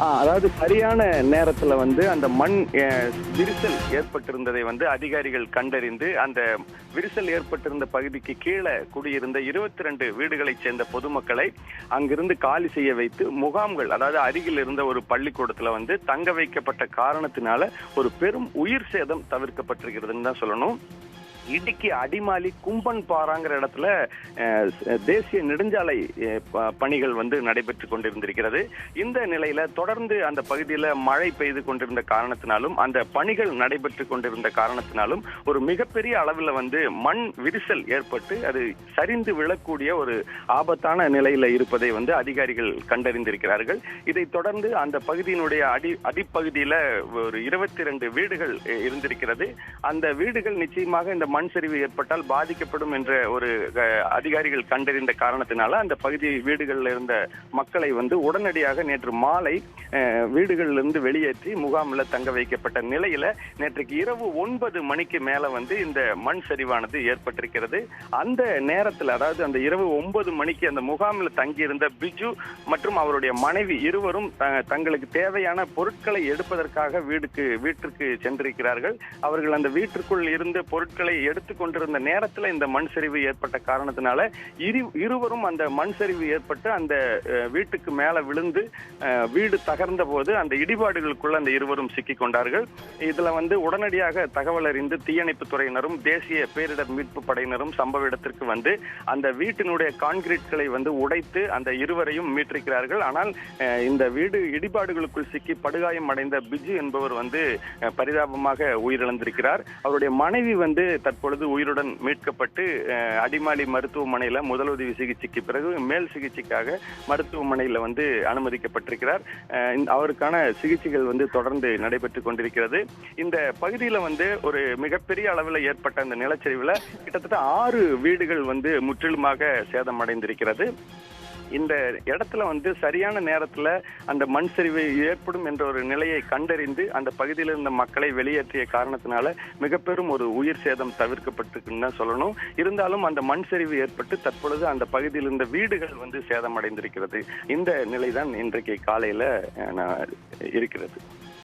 அதாவது சரியான நேரத்துல வந்து அந்த மண் விரிசல் ஏற்பட்டிருந்ததை வந்து அதிகாரிகள் கண்டறிந்து அந்த விரிசல் ஏற்பட்டிருந்த பகுதிக்கு கீழே குடியிருந்த 22 வீடுகளைச் சேர்ந்த பொதுமக்களை அங்கிருந்து காலி செய்ய வைத்து முகாம்கள், அதாவது அருகில் இருந்த ஒரு பள்ளிக்கூடத்துல வந்து தங்க வைக்கப்பட்ட காரணத்தினால ஒரு பெரும் உயிர் சேதம் தவிர்க்கப்பட்டிருக்கிறதுன்னு தான் சொல்லணும். இடுக்கி அடிமாலி கும்பன் பாறாங்கிற இடத்துல தேசிய நெடுஞ்சாலை பணிகள் வந்து நடைபெற்று கொண்டிருந்திருக்கிறது. இந்த நிலையில தொடர்ந்து அந்த பகுதியில் மழை பெய்து கொண்டிருந்த காரணத்தினாலும் அந்த பணிகள் நடைபெற்று கொண்டிருந்த காரணத்தினாலும் ஒரு மிகப்பெரிய அளவில் வந்து மண் விரிசல் ஏற்பட்டு அது சரிந்து விழக்கூடிய ஒரு ஆபத்தான நிலையில இருப்பதை வந்து அதிகாரிகள் கண்டறிந்திருக்கிறார்கள். இதை தொடர்ந்து அந்த பகுதியினுடைய அடிப்பகுதியில ஒரு 22 வீடுகள் இருந்திருக்கிறது. அந்த வீடுகள் நிச்சயமாக இந்த மண் சரிவு ஏற்பட்டால் பாதிக்கப்படும் என்ற ஒரு அதிகாரிகள் கண்டறிந்த காரணத்தினால அந்த பகுதி வீடுகளில் இருந்த மக்களை வந்து உடனடியாக நேற்று மாலை வீடுகளிலிருந்து வெளியேற்றி முகாமில் தங்க வைக்கப்பட்ட நிலையில நேற்றுக்கு இரவு 9 மணிக்கு மேல வந்து இந்த மண் சரிவானது ஏற்பட்டிருக்கிறது. அந்த நேரத்தில், அதாவது அந்த இரவு 9 மணிக்கு அந்த முகாமில் தங்கியிருந்த பிஜு மற்றும் அவருடைய மனைவி இருவரும் தங்களுக்கு தேவையான பொருட்களை எடுப்பதற்காக வீட்டிற்கு சென்றிருக்கிறார்கள். அவர்கள் அந்த வீட்டிற்குள் இருந்த பொருட்களை எடுத்துக் கொண்டிருந்த நேரத்தில் இந்த மண் சரிவு ஏற்பட்ட காரணத்தினால இருவரும் அந்த மண் சரிவு ஏற்பட்டு அந்த வீட்டுக்கு மேல விழுந்து வீடு தகர்ந்த போது அந்த இடிபாடுகளுக்குள்ள அந்த இருவரும் சிக்கிக் கொண்டார்கள். இதுல வந்து உடனடியாக தகவல் அறிந்து தீயணைப்பு துறையினரும் தேசிய பேரிடர் மீட்பு படையினரும் சம்பவ இடத்திற்கு வந்து அந்த வீட்டினுடைய கான்கிரீட்களை வந்து உடைத்து அந்த இருவரையும் மீட்டிருக்கிறார்கள். ஆனால் இந்த வீடு இடிபாடுகளுக்குள் சிக்கி படுகாயம் அடைந்த பிஜு என்பவர் வந்து பரிதாபமாக உயிரிழந்திருக்கிறார். அவருடைய மனைவி வந்து தற்பொழுது உயிருடன் மீட்கப்பட்டு அடிமாலி மருத்துவமனையில முதலுதவி சிகிச்சைக்கு பிறகு மேல் சிகிச்சைக்காக மருத்துவமனையில வந்து அனுமதிக்கப்பட்டிருக்கிறார். அவருக்கான சிகிச்சைகள் வந்து தொடர்ந்து நடைபெற்றுக் கொண்டிருக்கிறது. இந்த பகுதியில வந்து ஒரு மிகப்பெரிய அளவில் ஏற்பட்ட அந்த நிலச்சரிவுல கிட்டத்தட்ட 6 வீடுகள் வந்து முற்றிலுமாக சேதமடைந்திருக்கிறது. இந்த இடத்துல வந்து சரியான நேரத்துல அந்த மண் சரிவு ஏற்படும் என்ற ஒரு நிலையை கண்டறிந்து அந்த பகுதியில் இருந்த மக்களை வெளியேற்றிய காரணத்தினால மிக பெரும் ஒரு உயிர் சேதம் தவிர்க்கப்பட்டிருக்குன்னு தான் சொல்லணும். இருந்தாலும் அந்த மண் சரிவு ஏற்பட்டு தற்பொழுது அந்த பகுதியில் இருந்த வீடுகள் வந்து சேதமடைந்திருக்கிறது. இந்த நிலைதான் இன்றைக்கு காலையில இருக்கிறது.